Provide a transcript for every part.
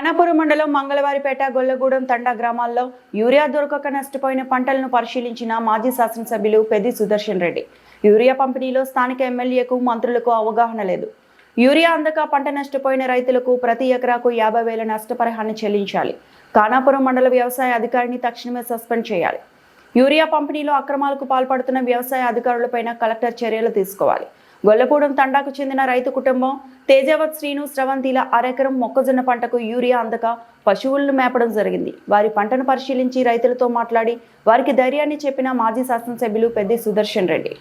ఖానాపురం మండలం మంగళవారిపేట గొల్లగూడెం తండా గ్రామాల్లో యూరియా దొరకక నష్టపోయిన పంటలను పరిశీలించిన మాజీ శాసనసభ్యులు పెద్ది సుదర్శన్ రెడ్డి. యూరియా పంపిణీలో స్థానిక ఎమ్మెల్యేకు మంత్రులకు అవగాహన లేదు. యూరియా అందక పంట నష్టపోయిన రైతులకు ప్రతి ఎకరాకు 50,000 నష్టపరిహారాన్ని చెల్లించాలి. ఖానాపురం మండల వ్యవసాయ అధికారిని తక్షణమే సస్పెండ్ చేయాలి. యూరియా పంపిణీలో అక్రమాలకు పాల్పడుతున్న వ్యవసాయ అధికారులపైన కలెక్టర్ చర్యలు తీసుకోవాలి. గొల్లగూడెం తండాకు చెందిన రైతు కుటుంబం తేజవత్ శ్రీను స్రవంతిల అరెకరం మొక్కజొన్న పంటకు యూరియా అందక పశువులను మేపడం జరిగింది. వారి పంటను పరిశీలించి రైతులతో మాట్లాడి వారికి ధైర్యాన్ని చెప్పిన మాజీ శాసనసభ్యులు పెద్ది సుదర్శన్ రెడ్డి.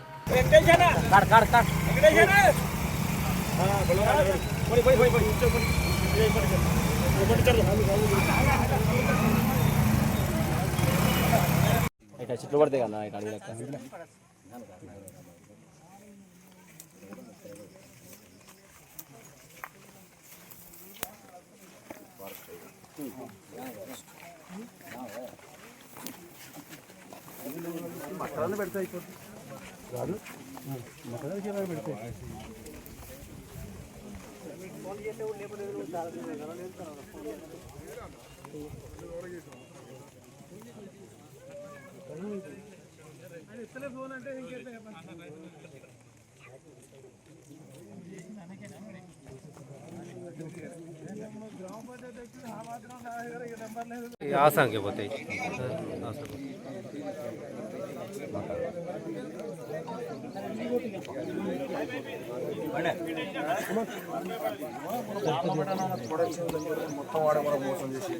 చెట్లు పడతాయి కదా ఇక్కడ మక్కలను పెడతాయి కాదు మక్కలు పెడతాయి. ఆసాంకే పోతాయి. మొత్తం వాడే కూడా మోసం చేసి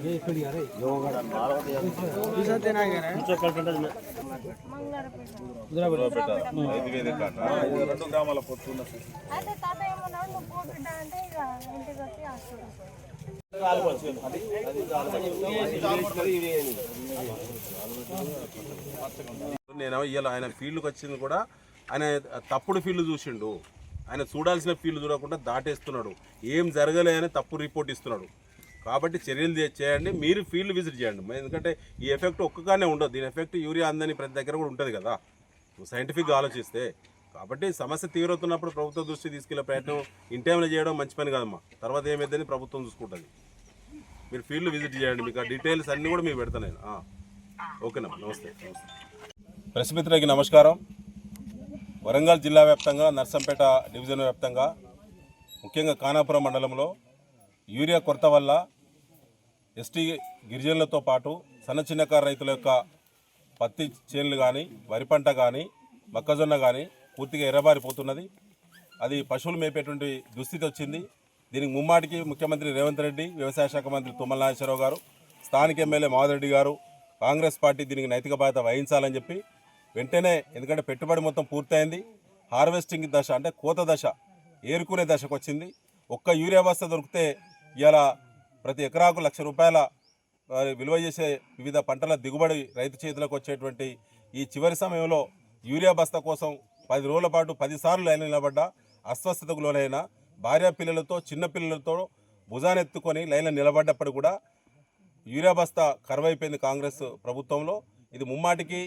రెండు గ్రామాల పొత్తున్న నేను ఇవాళ ఆయన ఫీల్డ్కి వచ్చింది కూడా ఆయన తప్పుడు ఫీల్డ్ చూసిండు. ఆయన చూడాల్సిన ఫీల్డ్ చూడకుండా దాటేస్తున్నాడు. ఏం జరగలే అని తప్పు రిపోర్ట్ ఇస్తున్నాడు. కాబట్టి చర్యలు చేయండి, మీరు ఫీల్డ్ విజిట్ చేయండి. ఎందుకంటే ఈ ఎఫెక్ట్ ఒక్కగానే ఉండదు. దీని ఎఫెక్ట్ యూరియా అందని ప్రతి దగ్గర కూడా ఉంటుంది కదా, సైంటిఫిక్గా ఆలోచిస్తే. కాబట్టి సమస్య తీవ్రవుతున్నప్పుడు ప్రభుత్వ దృష్టి తీసుకెళ్లే ప్రయత్నం ఇన్ టైంలో చేయడం మంచి పని కదమ్మా. తర్వాత ఏమైందని ప్రభుత్వం చూసుకుంటుంది. మీరు ఫీల్డ్ విజిట్ చేయండి, మీకు ఆ డీటెయిల్స్ అన్నీ కూడా మీకు పెడతాను నేను. ఓకేనమ్మా, నమస్తే. ప్రెస్ మిత్రులకి నమస్కారం. వరంగల్ జిల్లా వ్యాప్తంగా, నర్సంపేట డివిజన్ వ్యాప్తంగా, ముఖ్యంగా ఖానాపురం మండలంలో యూరియా కొరత వల్ల ఎస్టీ గిరిజనులతో పాటు సన్న చిన్నకారు రైతుల యొక్క పత్తి చేనులు కానీ, వరి పంట కానీ, మొక్కజొన్న కానీ పూర్తిగా ఎర్రబారిపోతున్నది. అది పశువులు మేపేటువంటి దుస్థితి వచ్చింది. దీనికి ముమ్మాటికి ముఖ్యమంత్రి రేవంత్ రెడ్డి, వ్యవసాయ శాఖ మంత్రి తుమ్మల నాగేశ్వరరావు గారు, స్థానిక ఎమ్మెల్యే మాధవరెడ్డి గారు, కాంగ్రెస్ పార్టీ దీనికి నైతిక బాధ్యత వహించాలని చెప్పి వెంటనే, ఎందుకంటే పెట్టుబడి మొత్తం పూర్తయింది, హార్వెస్టింగ్ దశ అంటే కోత దశ, ఏరుకునే దశకు వచ్చింది. ఒక్క యూరియా బస్తా దొరికితే ఇవాళ ప్రతి ఎకరాకు ₹1,00,000 విలువ చేసే వివిధ పంటల దిగుబడి రైతు చేతులకు వచ్చేటువంటి ఈ చివరి సమయంలో యూరియా బస్తా కోసం 10 రోజుల పాటు 10 సార్లు లైన్ నిలబడ్డా, అస్వస్థతకు లోనైన భార్య పిల్లలతో, చిన్న పిల్లలతో భుజానెత్తుకొని లైన్లో నిలబడ్డప్పుడు కూడా యూరియా బస్తా కరువైపోయింది కాంగ్రెస్ ప్రభుత్వంలో. ఇది ముమ్మాటికి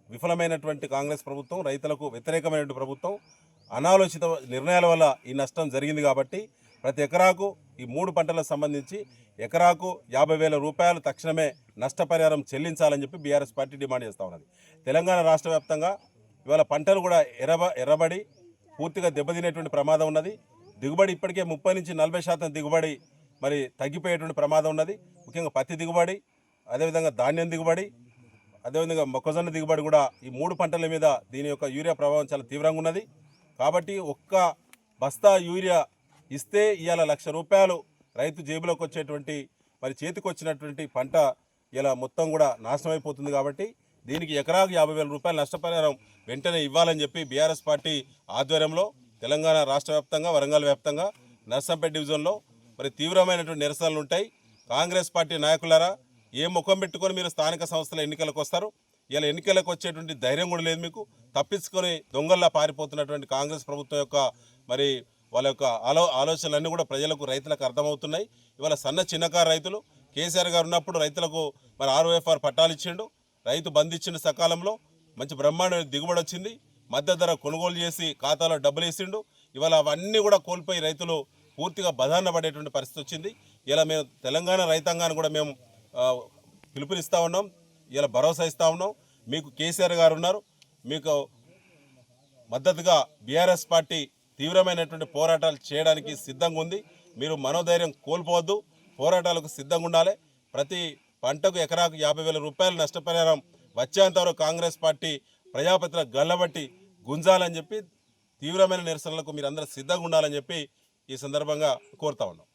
విఫలమైనటువంటి కాంగ్రెస్ ప్రభుత్వం, రైతులకు వ్యతిరేకమైనటువంటి ప్రభుత్వం, అనాలోచిత నిర్ణయాల వల్ల ఈ నష్టం జరిగింది. కాబట్టి ప్రతి ఎకరాకు ఈ 3 పంటలకు సంబంధించి ఎకరాకు ₹50,000 తక్షణమే నష్టపరిహారం చెల్లించాలని చెప్పి బీఆర్ఎస్ పార్టీ డిమాండ్ చేస్తూ ఉన్నది. తెలంగాణ రాష్ట్ర వ్యాప్తంగా ఇవాళ పంటలు కూడా ఎర్రబడి పూర్తిగా దెబ్బతినేటువంటి ప్రమాదం ఉన్నది. దిగుబడి ఇప్పటికే 30 నుంచి 40% దిగుబడి మరి తగ్గిపోయేటువంటి ప్రమాదం ఉన్నది. ముఖ్యంగా పత్తి దిగుబడి, అదేవిధంగా ధాన్యం దిగుబడి, అదేవిధంగా మొక్కజొన్న దిగుబడి కూడా ఈ 3 పంటల మీద దీని యొక్క యూరియా ప్రభావం చాలా తీవ్రంగా ఉన్నది. కాబట్టి ఒక్క బస్తా యూరియా ఇస్తే ఇవాళ ₹1,00,000 రైతు జేబులోకి వచ్చేటువంటి, మరి చేతికి వచ్చినటువంటి పంట ఇలా మొత్తం కూడా నాశనం అయిపోతుంది. కాబట్టి దీనికి ఎకరాకు ₹50,000 నష్టపరిహారం వెంటనే ఇవ్వాలని చెప్పి బీఆర్ఎస్ పార్టీ ఆధ్వర్యంలో తెలంగాణ రాష్ట్ర వ్యాప్తంగా, వరంగల్ వ్యాప్తంగా, నర్సంపేట డివిజన్లో మరి తీవ్రమైనటువంటి నిరసనలు ఉంటాయి. కాంగ్రెస్ పార్టీ నాయకులారా, ఏ ముఖం పెట్టుకొని మీరు స్థానిక సంస్థల ఎన్నికలకు వస్తారు? ఇలా ఎన్నికలకు వచ్చేటువంటి ధైర్యం కూడా లేదు మీకు. తప్పించుకొని దొంగల్లా పారిపోతున్నటువంటి కాంగ్రెస్ ప్రభుత్వం యొక్క మరి వాళ్ళ యొక్క ఆలోచనలన్నీ కూడా ప్రజలకు, రైతులకు అర్థమవుతున్నాయి. ఇవాళ సన్న చిన్నకారు రైతులు కేసీఆర్ గారు ఉన్నప్పుడు రైతులకు మరి ROFR పట్టాలు ఇచ్చిండు, రైతు బంధు ఇచ్చిండు, సకాలంలో మంచి బ్రహ్మాండ దిగుబడి వచ్చింది, మద్దతు ధర కొనుగోలు చేసి ఖాతాలో డబ్బులు వేసిండు. ఇవాళ అవన్నీ కూడా కోల్పోయి రైతులు పూర్తిగా బదాన్న పడేటువంటి పరిస్థితి వచ్చింది. ఇలా మేము తెలంగాణ రైతాంగాన్ని కూడా మేము పిలుపునిస్తూ ఉన్నాం, ఇలా భరోసా ఇస్తూ ఉన్నాం. మీకు కేసీఆర్ గారు ఉన్నారు, మీకు మద్దతుగా బీఆర్ఎస్ పార్టీ తీవ్రమైనటువంటి పోరాటాలు చేయడానికి సిద్ధంగా ఉంది. మీరు మనోధైర్యం కోల్పోవద్దు, పోరాటాలకు సిద్ధంగా ఉండాలి. ప్రతి పంటకు ఎకరాకు 50,000 రూపాయలు నష్టపరిహారం వచ్చేంతవరకు కాంగ్రెస్ పార్టీ ప్రజాపతిల గల్లబట్టి గుంజాలని చెప్పి తీవ్రమైన నిరసనలకు మీరందరూ సిద్ధంగా ఉండాలని చెప్పి ఈ సందర్భంగా కోరుతా ఉన్నాం.